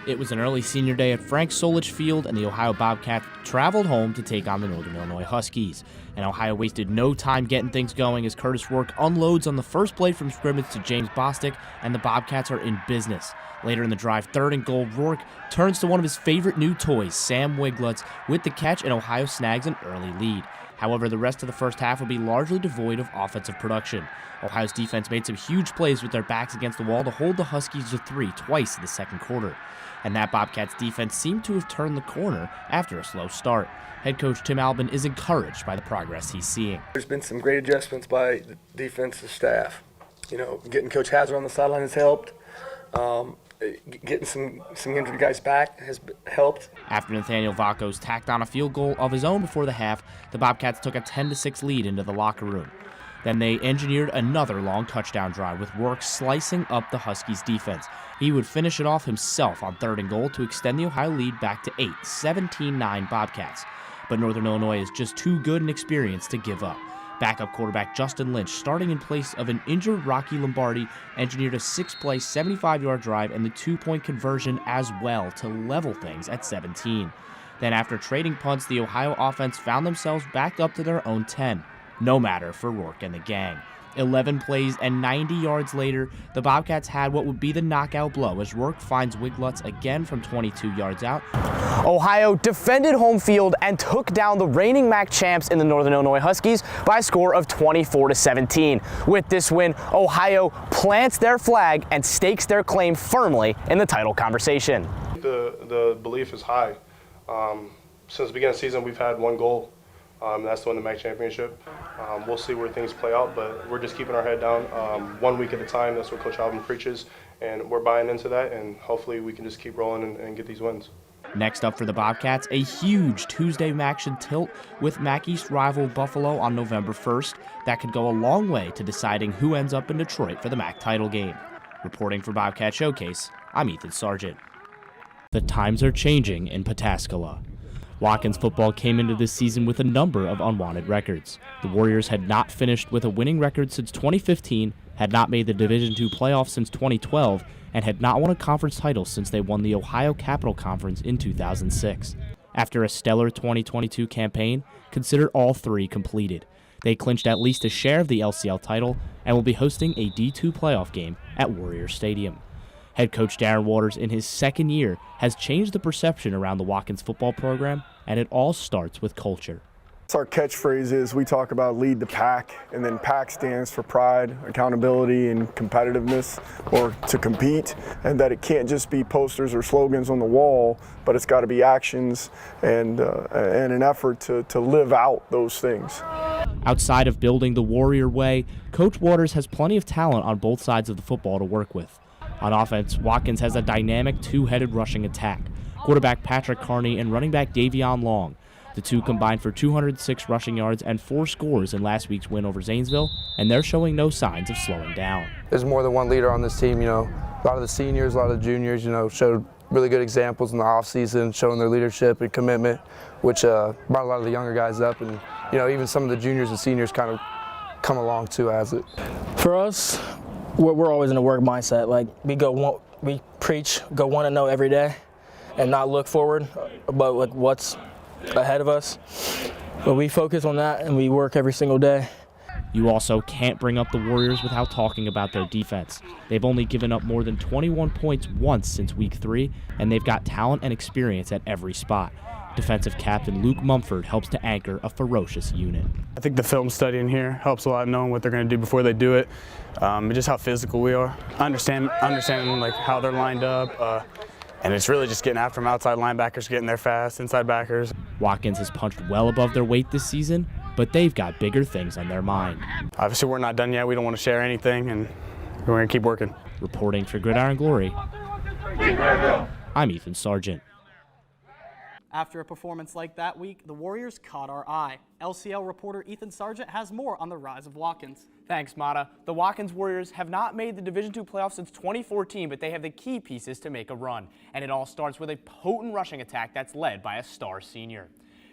It was an early senior day at Frank Solich Field, and the Ohio Bobcats traveled home to take on the Northern Illinois Huskies. And Ohio wasted no time getting things going as Curtis Rourke unloads on the first play from scrimmage to James Bostic, and the Bobcats are in business. Later in the drive, 3rd and goal, Rourke turns to one of his favorite new toys, Sam Wiglutz, with the catch, and Ohio snags an early lead. However, the rest of the first half will be largely devoid of offensive production. Ohio's defense made some huge plays with their backs against the wall to hold the Huskies to 3 twice in the second quarter. And that Bobcats defense seemed to have turned the corner after a slow start. Head coach Tim Albin is encouraged by the progress he's seeing. There's been some great adjustments by the defensive staff. You know, getting Coach Hazard on the sideline has helped. Getting some injured guys back has helped. After Nathaniel Vacos tacked on a field goal of his own before the half, the Bobcats took a 10-6 lead into the locker room. Then they engineered another long touchdown drive with Rourke slicing up the Huskies' defense. He would finish it off himself on 3rd and goal to extend the Ohio lead back to 8, 17-9 Bobcats. But Northern Illinois is just too good and experienced to give up. Backup quarterback Justin Lynch, starting in place of an injured Rocky Lombardi, engineered a 6-play, 75-yard drive and the 2-point conversion as well to level things at 17. Then after trading punts, the Ohio offense found themselves back up to their own 10. No matter for Rourke and the gang. 11 plays and 90 yards later, the Bobcats had what would be the knockout blow as Rourke finds Wiglutz again from 22 yards out. Ohio defended home field and took down the reigning MAC champs in the Northern Illinois Huskies by a score of 24-17. With this win, Ohio plants their flag and stakes their claim firmly in the title conversation. The belief is high. Since the beginning of the season, we've had one goal. That's to win the MAC championship. We'll see where things play out, but we're just keeping our head down 1 week at a time. That's what Coach Alvin preaches, and we're buying into that, and hopefully we can just keep rolling and get these wins. Next up for the Bobcats, a huge Tuesday MACtion tilt with MAC East rival Buffalo on November 1st. That could go a long way to deciding who ends up in Detroit for the MAC title game. Reporting for Bobcat Showcase, I'm Ethan Sargeant. The times are changing in Pataskala. Watkins football came into this season with a number of unwanted records. The Warriors had not finished with a winning record since 2015, had not made the Division II playoffs since 2012, and had not won a conference title since they won the Ohio Capital Conference in 2006. After a stellar 2022 campaign, consider all 3 completed. They clinched at least a share of the LCL title and will be hosting a D2 playoff game at Warrior Stadium. Head coach Darren Waters, in his second year, has changed the perception around the Watkins football program, and it all starts with culture. Our catchphrase is we talk about lead the pack, and then PAC stands for pride, accountability, and competitiveness, or to compete, and that it can't just be posters or slogans on the wall, but it's got to be actions and an effort to live out those things. Outside of building the Warrior way, Coach Waters has plenty of talent on both sides of the football to work with. On offense, Watkins has a dynamic 2-headed rushing attack. Quarterback Patrick Carney and running back Davion Long. The two combined for 206 rushing yards and 4 scores in last week's win over Zanesville, and they're showing no signs of slowing down. There's more than one leader on this team, A lot of the seniors, a lot of the juniors, showed really good examples in the offseason, showing their leadership and commitment, which brought a lot of the younger guys up, and, even some of the juniors and seniors kind of come along too as it. For us, we're always in a work mindset. Like we preach, go 1-0 every day, and not look forward about what's ahead of us. But we focus on that and we work every single day. You also can't bring up the Warriors without talking about their defense. They've only given up more than 21 points once since week 3, and they've got talent and experience at every spot. Defensive captain Luke Mumford helps to anchor a ferocious unit. I think the film study in here helps a lot, knowing what they're going to do before they do it, just how physical we are. Understanding how they're lined up, and it's really just getting after them. Outside linebackers getting there fast, inside backers. Watkins has punched well above their weight this season, but they've got bigger things on their mind. Obviously, we're not done yet. We don't want to share anything, and we're going to keep working. Reporting for Gridiron Glory, I'm Ethan Sargeant. After a performance like that week, the Warriors caught our eye. LCL reporter Ethan Sargeant has more on the rise of Watkins. Thanks, Mata. The Watkins Warriors have not made the Division II playoffs since 2014, but they have the key pieces to make a run. And it all starts with a potent rushing attack that's led by a star senior.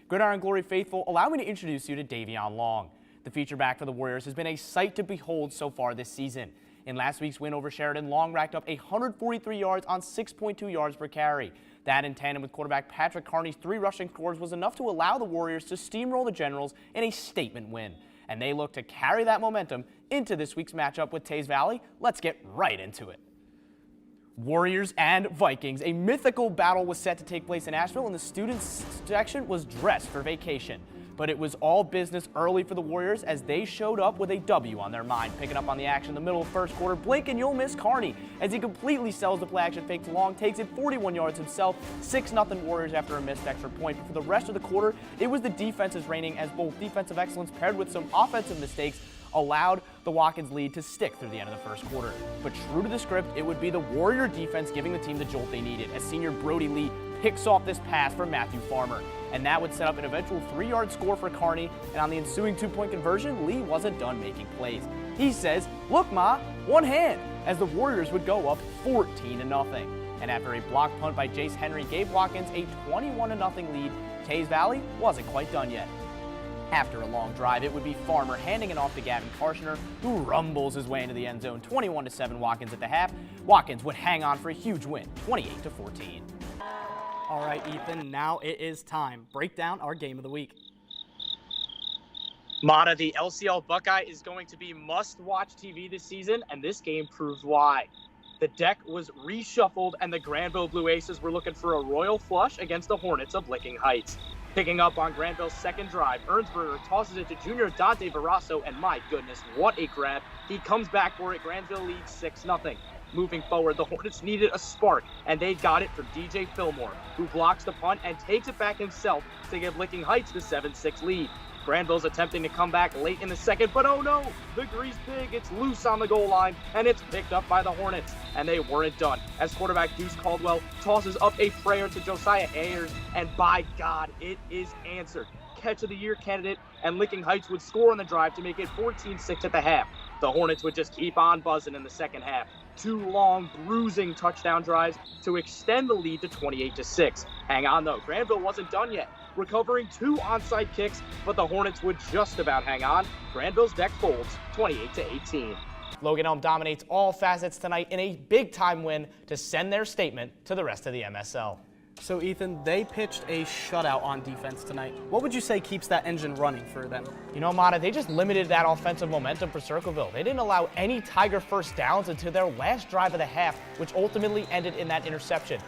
Gridiron Glory faithful, allow me to introduce you to Davion Long. The feature back for the Warriors has been a sight to behold so far this season. In last week's win over Sheridan, Long racked up 143 yards on 6.2 yards per carry. That, in tandem with quarterback Patrick Carney's 3 rushing scores, was enough to allow the Warriors to steamroll the Generals in a statement win. And they look to carry that momentum into this week's matchup with Taze Valley. Let's get right into it. Warriors and Vikings. A mythical battle was set to take place in Asheville, and the students section was dressed for vacation. But it was all business early for the Warriors as they showed up with a W on their mind. Picking up on the action in the middle of the first quarter, blink and you'll miss Carney as he completely sells the play action fake to Long, takes it 41 yards himself, 6-0 Warriors after a missed extra point. But for the rest of the quarter, it was the defense's reigning as both defensive excellence paired with some offensive mistakes allowed the Watkins lead to stick through the end of the first quarter. But true to the script, it would be the Warrior defense giving the team the jolt they needed as senior Brody Lee picks off this pass for Matthew Farmer. And that would set up an eventual 3-yard score for Carney, and on the ensuing 2-point conversion, Lee wasn't done making plays. He says, "Look, Ma, one hand," as the Warriors would go up 14-0. And after a block punt by Jace Henry gave Watkins a 21-0 lead, Taze Valley wasn't quite done yet. After a long drive, it would be Farmer handing it off to Gavin Karshner, who rumbles his way into the end zone. 21-7 Watkins at the half. Watkins would hang on for a huge win, 28-14. All right, Ethan, now it is time. Break down our game of the week. Mata, the LCL Buckeye is going to be must-watch TV this season, and this game proves why. The deck was reshuffled, and the Granville Blue Aces were looking for a royal flush against the Hornets of Licking Heights. Picking up on Granville's second drive, Ernsberger tosses it to junior Dante Barrasso, and my goodness, what a grab. He comes back for it. Granville leads 6-0. Moving forward, the Hornets needed a spark, and they got it from DJ Fillmore, who blocks the punt and takes it back himself to give Licking Heights the 7-6 lead. Granville's attempting to come back late in the second, but oh no, the Grease Pig, it's loose on the goal line, and it's picked up by the Hornets, and they weren't done, as quarterback Deuce Caldwell tosses up a prayer to Josiah Ayers, and by God, it is answered. Catch of the year candidate, and Licking Heights would score on the drive to make it 14-6 at the half. The Hornets would just keep on buzzing in the second half. 2 long, bruising touchdown drives to extend the lead to 28-6. Hang on though, Granville wasn't done yet, recovering 2 onside kicks, but the Hornets would just about hang on. Granville's deck folds, 28-18. Logan Elm dominates all facets tonight in a big-time win to send their statement to the rest of the MSL. So, Ethan, they pitched a shutout on defense tonight. What would you say keeps that engine running for them? You know, Mata, they just limited that offensive momentum for Circleville. They didn't allow any Tiger first downs until their last drive of the half, which ultimately ended in that interception.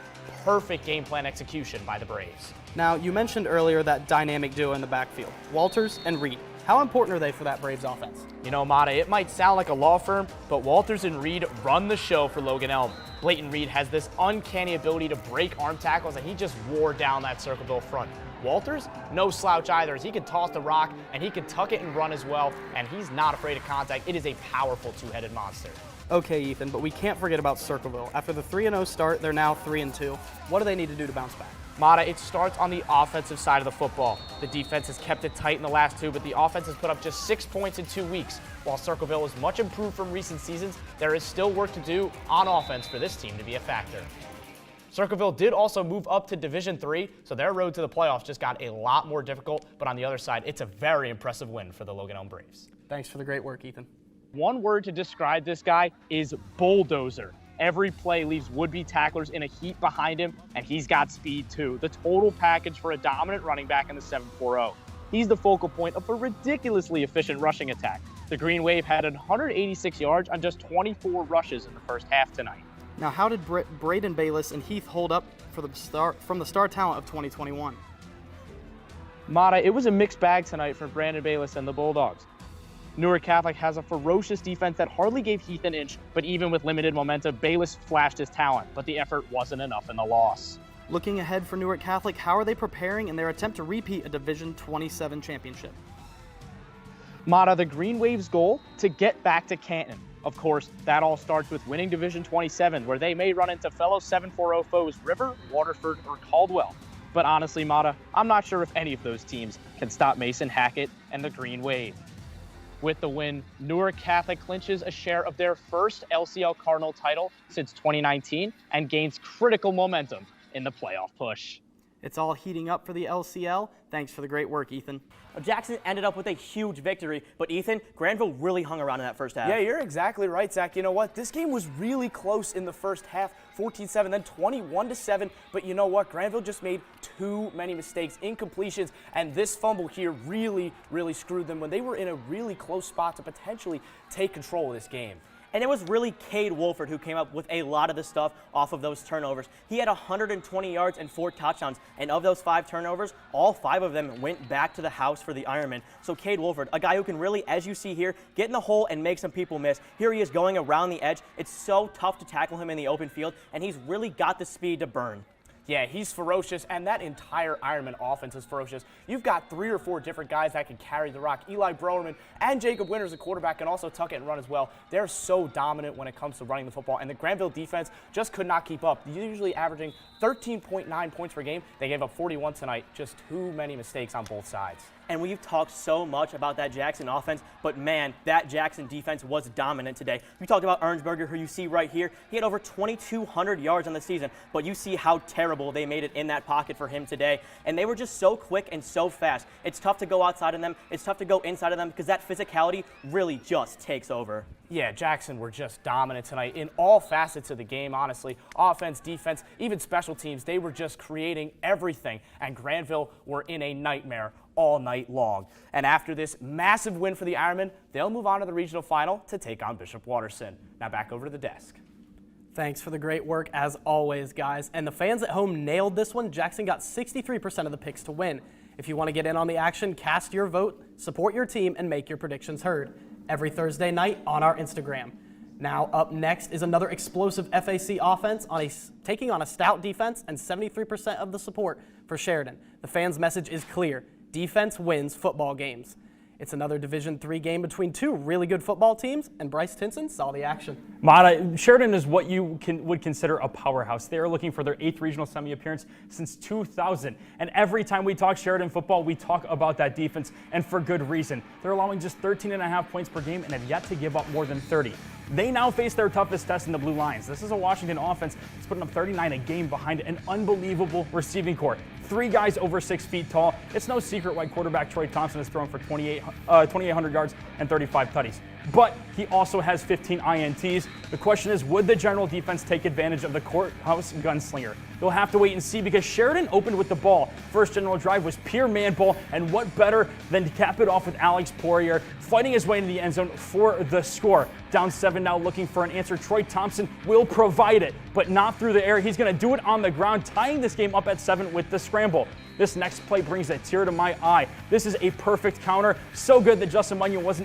Perfect game plan execution by the Braves. Now, you mentioned earlier that dynamic duo in the backfield, Walters and Reed. How important are they for that Braves offense? You know, Mata, it might sound like a law firm, but Walters and Reed run the show for Logan Elm. Blayton Reed has this uncanny ability to break arm tackles, and he just wore down that Circleville front. Walters, no slouch either, as he can toss the rock, and he can tuck it and run as well, and he's not afraid of contact. It is a powerful two-headed monster. Okay, Ethan, but we can't forget about Circleville. After the 3-0 start, they're now 3-2. What do they need to do to bounce back? Mata, it starts on the offensive side of the football. The defense has kept it tight in the last 2, but the offense has put up just 6 points in 2 weeks. While Circleville is much improved from recent seasons, there is still work to do on offense for this team to be a factor. Circleville did also move up to Division III, so their road to the playoffs just got a lot more difficult, but on the other side, it's a very impressive win for the Logan Elm Braves. Thanks for the great work, Ethan. One word to describe this guy is bulldozer. Every play leaves would-be tacklers in a heap behind him, and he's got speed too. The total package for a dominant running back in the 7-4-0. He's the focal point of a ridiculously efficient rushing attack. The Green Wave had 186 yards on just 24 rushes in the first half tonight. Now, how did Braden Bayless and Heath hold up from the star talent of 2021? Mata, it was a mixed bag tonight for Brandon Bayless and the Bulldogs. Newark Catholic has a ferocious defense that hardly gave Heath an inch, but even with limited momentum, Bayless flashed his talent, but the effort wasn't enough in the loss. Looking ahead for Newark Catholic, how are they preparing in their attempt to repeat a Division 27 championship? Mata, the Green Wave's goal, to get back to Canton. Of course, that all starts with winning Division 27, where they may run into fellow 7-4-0 foes River, Waterford, or Caldwell. But honestly, Mata, I'm not sure if any of those teams can stop Mason Hackett and the Green Wave. With the win, Newark Catholic clinches a share of their first LCL Cardinal title since 2019 and gains critical momentum in the playoff push. It's all heating up for the LCL. Thanks for the great work, Ethan. Jackson ended up with a huge victory, but Ethan, Granville really hung around in that first half. Yeah, you're exactly right, Zach. You know what? This game was really close in the first half, 14-7, then 21-7. But you know what? Granville just made too many mistakes, incompletions, and this fumble here really, really screwed them when they were in a really close spot to potentially take control of this game. And it was really Cade Wolford who came up with a lot of the stuff off of those turnovers. He had 120 yards and 4 touchdowns, and of those 5 turnovers, all 5 of them went back to the house for the Ironman. So Cade Wolford, a guy who can really, as you see here, get in the hole and make some people miss. Here he is going around the edge. It's so tough to tackle him in the open field, and he's really got the speed to burn. Yeah, he's ferocious, and that entire Ironman offense is ferocious. You've got 3 or 4 different guys that can carry the rock. Eli Browerman and Jacob Winters, a quarterback, can also tuck it and run as well. They're so dominant when it comes to running the football, and the Granville defense just could not keep up. They're usually averaging 13.9 points per game. They gave up 41 tonight. Just too many mistakes on both sides. And we've talked so much about that Jackson offense, but man, that Jackson defense was dominant today. You talked about Ernsberger, who you see right here. He had over 2,200 yards on the season, but you see how terrible they made it in that pocket for him today. And they were just so quick and so fast. It's tough to go outside of them. It's tough to go inside of them because that physicality really just takes over. Yeah, Jackson were just dominant tonight in all facets of the game, honestly. Offense, defense, even special teams, they were just creating everything. And Granville were in a nightmare all night long. And after this massive win for the Ironmen, they'll move on to the regional final to take on Bishop Watterson. Now back over to the desk. Thanks for the great work as always, guys. And the fans at home nailed this one. Jackson got 63% of the picks to win. If you want to get in on the action, cast your vote, support your team, and make your predictions heard every Thursday night on our Instagram. Now up next is another explosive FAC offense taking on a stout defense and 73% of the support for Sheridan. The fans' message is clear. Defense wins football games. It's another Division III game between 2 really good football teams, and Bryce Tinson saw the action. Mata, Sheridan is what you would consider a powerhouse. They are looking for their 8th regional semi-appearance since 2000. And every time we talk Sheridan football, we talk about that defense, and for good reason. They're allowing just 13.5 points per game and have yet to give up more than 30. They now face their toughest test in the Blue Lions. This is a Washington offense that's putting up 39 a game behind an unbelievable receiving corps. 3 guys over 6 feet tall. It's no secret why quarterback Troy Thompson is throwing for 2,800 yards and 35 tutties. But he also has 15 INTs. The question is, would the general defense take advantage of the courthouse gunslinger? You'll have to wait and see because Sheridan opened with the ball. First general drive was pure man ball, and what better than to cap it off with Alex Poirier fighting his way into the end zone for the score. Down 7 now looking for an answer. Troy Thompson will provide it, but not through the air. He's going to do it on the ground, tying this game up at 7 with the scramble. This next play brings a tear to my eye. This is a perfect counter. So good that Justin Munyon wasn't